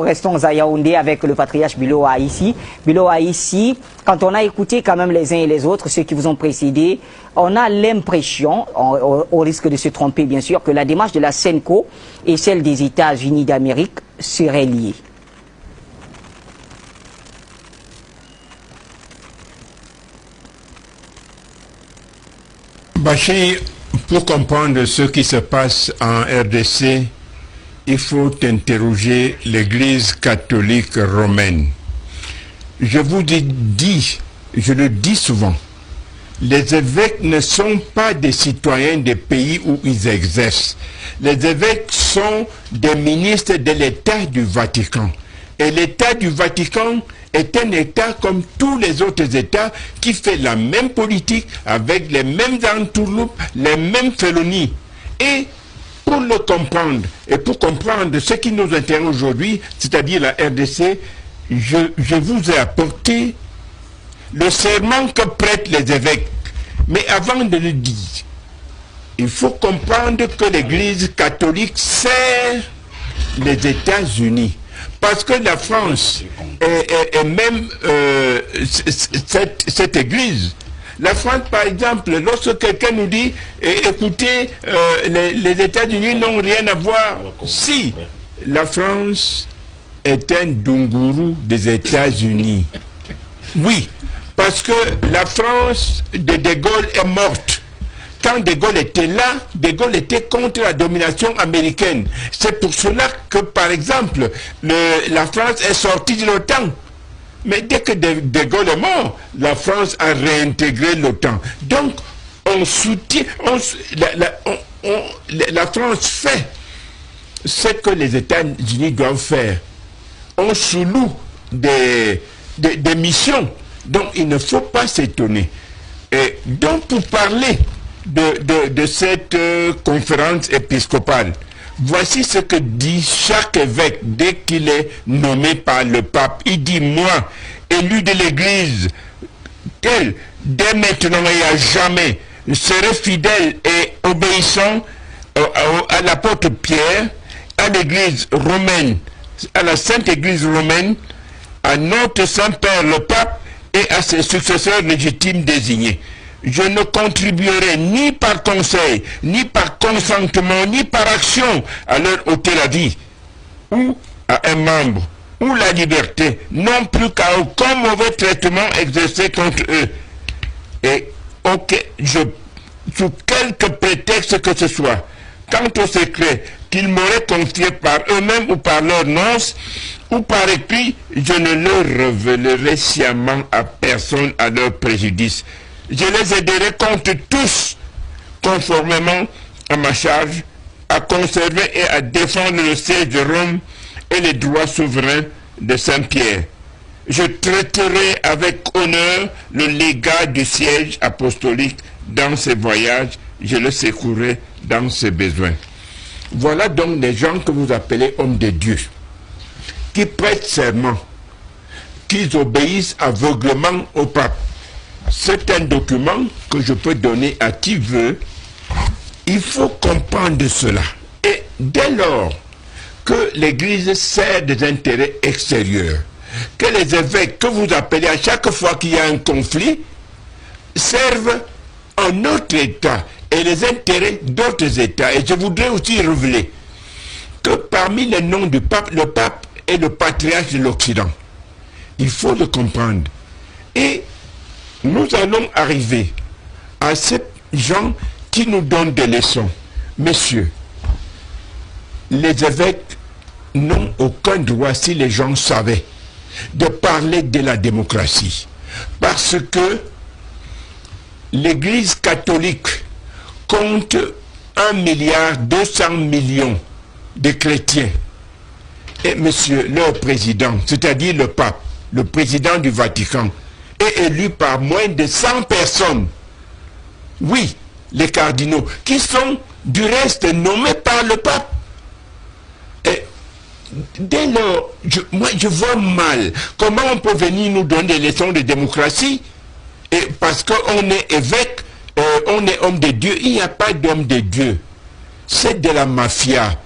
Restons à Yaoundé avec le patriarche Bilo Haïssi. Bilo Haïssi, quand on a écouté quand même les uns et les autres, ceux qui vous ont précédé, on a l'impression, au risque de se tromper bien sûr, que la démarche de la SENCO et celle des États-Unis d'Amérique seraient liées. Bachir, pour comprendre ce qui se passe en RDC, il faut interroger l'Église catholique romaine. Je vous dis, je le dis souvent, les évêques ne sont pas des citoyens des pays où ils exercent. Les évêques sont des ministres de l'État du Vatican. Et l'État du Vatican est un État comme tous les autres États qui fait la même politique avec les mêmes entourloupes, les mêmes félonies. Et pour le comprendre, et pour comprendre ce qui nous intéresse aujourd'hui, c'est-à-dire la RDC, je vous ai apporté le serment que prêtent les évêques. Mais avant de le dire, il faut comprendre que l'Église catholique sert les États-Unis. Parce que la France et même cette Église, la France, par exemple, lorsque quelqu'un nous dit écoutez, les États-Unis n'ont rien à voir. Si la France est un Dunguru des États-Unis. Oui, parce que la France de De Gaulle est morte. Quand De Gaulle était là, De Gaulle était contre la domination américaine. C'est pour cela que, par exemple, la France est sortie de l'OTAN. Mais dès que De Gaulle est mort, la France a réintégré l'OTAN. Donc, on soutient, la France fait ce que les États-Unis doivent faire. On sous-loue des missions. Donc, il ne faut pas s'étonner. Et donc, pour parler de cette conférence épiscopale, voici ce que dit chaque évêque dès qu'il est nommé par le pape. Il dit, moi, élu de l'Église, tel, dès maintenant et à jamais, serai fidèle et obéissant à l'apôtre Pierre, à l'Église romaine, à la Sainte Église romaine, à notre Saint-Père le pape et à ses successeurs légitimes désignés. Je ne contribuerai ni par conseil, ni par consentement, ni par action à leur ôter la vie, ou à un membre, ou la liberté, non plus qu'à aucun mauvais traitement exercé contre eux. Et sous quelque prétexte que ce soit, quant au secret qu'ils m'auraient confié par eux-mêmes ou par leurs nonces, ou par écrit, je ne leur révélerai sciemment à personne à leur préjudice. Je les aiderai contre tous, conformément à ma charge, à conserver et à défendre le siège de Rome et les droits souverains de Saint-Pierre. Je traiterai avec honneur le légat du siège apostolique dans ses voyages, je le secourrai dans ses besoins. Voilà donc les gens que vous appelez hommes de Dieu, qui prêtent serment, qui obéissent aveuglement au pape. C'est un document que je peux donner à qui veut. Il faut comprendre cela. Et dès lors que l'Église sert des intérêts extérieurs, que les évêques que vous appelez à chaque fois qu'il y a un conflit servent un autre État et les intérêts d'autres États. Et je voudrais aussi révéler que parmi les noms du pape, le pape est le patriarche de l'Occident. Il faut le comprendre. Et nous allons arriver à ces gens qui nous donnent des leçons. Messieurs, les évêques n'ont aucun droit, si les gens savaient, de parler de la démocratie. Parce que l'Église catholique compte 1,2 milliard de chrétiens. Et monsieur, leur président, c'est-à-dire le pape, le président du Vatican, est élu par moins de 100 personnes. Oui, les cardinaux, qui sont du reste nommés par le pape. Et dès lors, moi je vois mal comment on peut venir nous donner des leçons de démocratie, et parce qu'on est évêque, on est homme de Dieu. Il n'y a pas d'homme de Dieu. C'est de la mafia,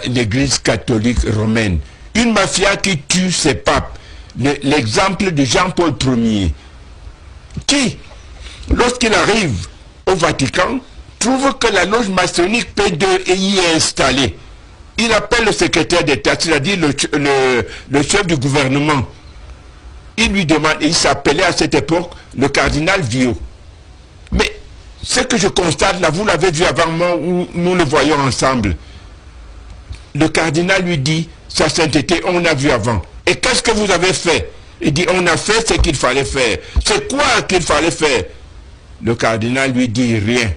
l'Église catholique romaine. Une mafia qui tue ses papes. L'exemple de Jean-Paul Ier, qui, lorsqu'il arrive au Vatican, trouve que la loge maçonnique P2 y est installée. Il appelle le secrétaire d'État, c'est-à-dire le chef du gouvernement. Il lui demande, il s'appelait à cette époque le cardinal Viau. Mais ce que je constate là, vous l'avez vu avant moi, où nous le voyons ensemble. Le cardinal lui dit, sa sainteté, on a vu avant. Et qu'est-ce que vous avez fait? Il dit, on a fait ce qu'il fallait faire. C'est quoi qu'il fallait faire? Le cardinal lui dit rien.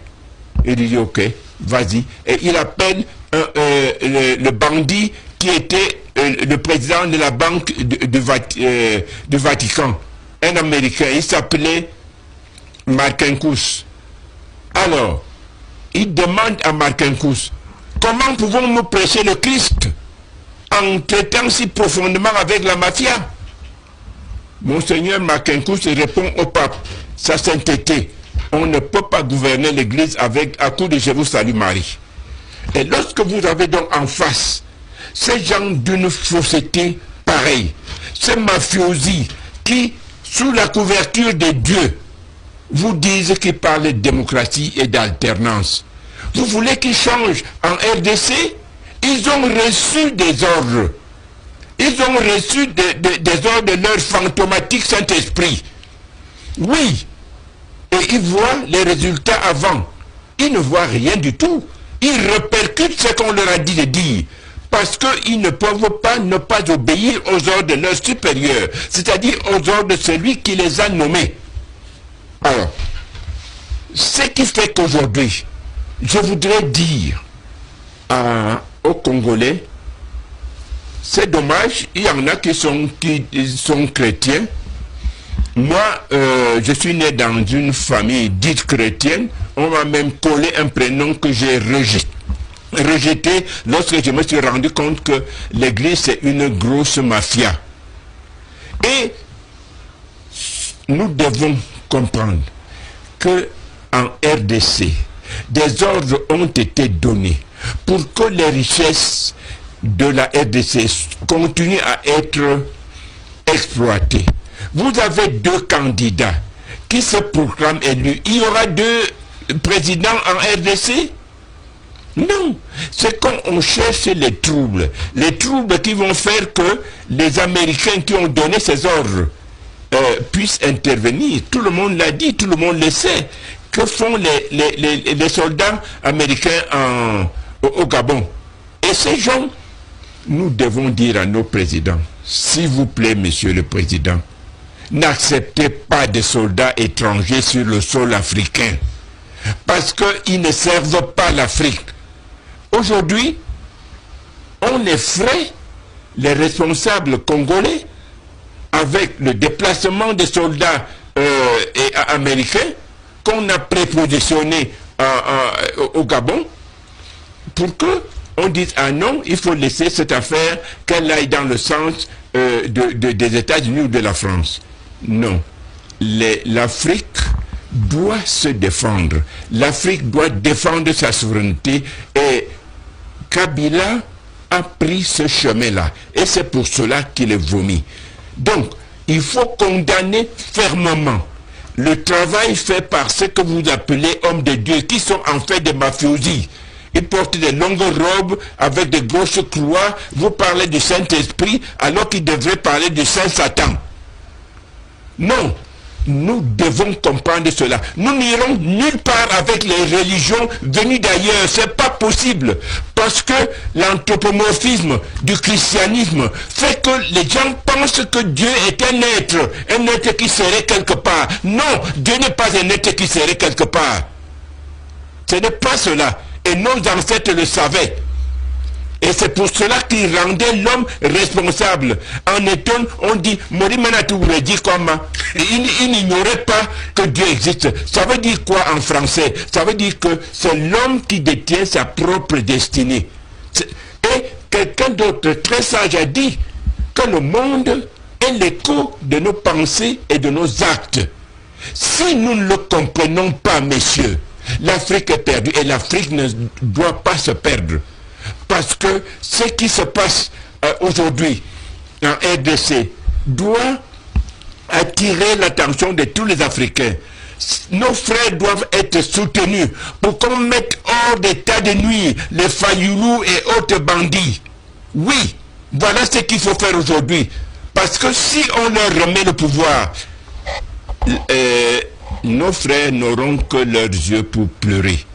Il dit, ok, vas-y. Et il appelle le bandit qui était le président de la banque du Vatican, un Américain. Il s'appelait Marcinkus. Alors, il demande à Marcinkus, comment pouvons-nous prêcher le Christ en traitant si profondément avec la mafia? Monseigneur Marcinkus répond au pape, sa sainteté, on ne peut pas gouverner l'église à coup de je vous salue Marie. Et lorsque vous avez donc en face ces gens d'une fausseté pareille, ces mafiosi qui, sous la couverture de Dieu, vous disent qu'ils parlent de démocratie et d'alternance. Vous voulez qu'ils changent en RDC? Ils ont reçu des ordres. Ils ont reçu des ordres de leur fantomatique Saint-Esprit. Oui. Et ils voient les résultats avant. Ils ne voient rien du tout. Ils répercutent ce qu'on leur a dit de dire. Parce qu'ils ne peuvent pas ne pas obéir aux ordres de leur supérieur. C'est-à-dire aux ordres de celui qui les a nommés. Alors, ce qui fait qu'aujourd'hui, je voudrais dire aux Congolais, c'est dommage, il y en a qui sont chrétiens. Moi, je suis né dans une famille dite chrétienne. On m'a même collé un prénom que j'ai rejeté lorsque je me suis rendu compte que l'église c'est une grosse mafia. Et nous devons comprendre que en RDC, des ordres ont été donnés pour que les richesses de la RDC continuent à être exploitées. Vous avez deux candidats qui se proclament élus. Il y aura deux présidents en RDC? Non. C'est quand on cherche les troubles qui vont faire que les Américains qui ont donné ces ordres puissent intervenir. Tout le monde l'a dit, tout le monde le sait. Que font les soldats américains au Gabon? Et ces gens, nous devons dire à nos présidents, s'il vous plaît, monsieur le président, n'acceptez pas de soldats étrangers sur le sol africain, parce qu'ils ne servent pas l'Afrique. Aujourd'hui, on effraie les responsables congolais avec le déplacement des soldats américains qu'on a prépositionnés au Gabon, pour que on dise ah non, il faut laisser cette affaire qu'elle aille dans le sens des États-Unis ou de la France. Non. L'Afrique doit se défendre. L'Afrique doit défendre sa souveraineté et Kabila a pris ce chemin-là. Et c'est pour cela qu'il est vomi. Donc, il faut condamner fermement le travail fait par ce que vous appelez hommes de Dieu, qui sont en fait des mafiosi. Ils portent des longues robes avec des grosses croix. Vous parlez du Saint-Esprit alors qu'ils devraient parler du Saint-Satan. Non, nous devons comprendre cela. Nous n'irons nulle part avec les religions venues d'ailleurs. C'est pas possible. Parce que l'anthropomorphisme du christianisme fait que les gens pensent que Dieu est un être qui serait quelque part. Non, Dieu n'est pas un être qui serait quelque part. Ce n'est pas cela. Et nos ancêtres le savaient. Et c'est pour cela qu'ils rendaient l'homme responsable. En étonne, on dit, il n'ignorait pas que Dieu existe. Ça veut dire quoi en français? Ça veut dire que c'est l'homme qui détient sa propre destinée. Et quelqu'un d'autre très sage a dit que le monde est l'écho de nos pensées et de nos actes. Si nous ne le comprenons pas, messieurs, l'Afrique est perdue et l'Afrique ne doit pas se perdre. Parce que ce qui se passe aujourd'hui en RDC doit attirer l'attention de tous les Africains. Nos frères doivent être soutenus pour qu'on mette hors d'état de nuit les fayoulous et autres bandits. Oui, voilà ce qu'il faut faire aujourd'hui. Parce que si on leur remet le pouvoir, nos frères n'auront que leurs yeux pour pleurer.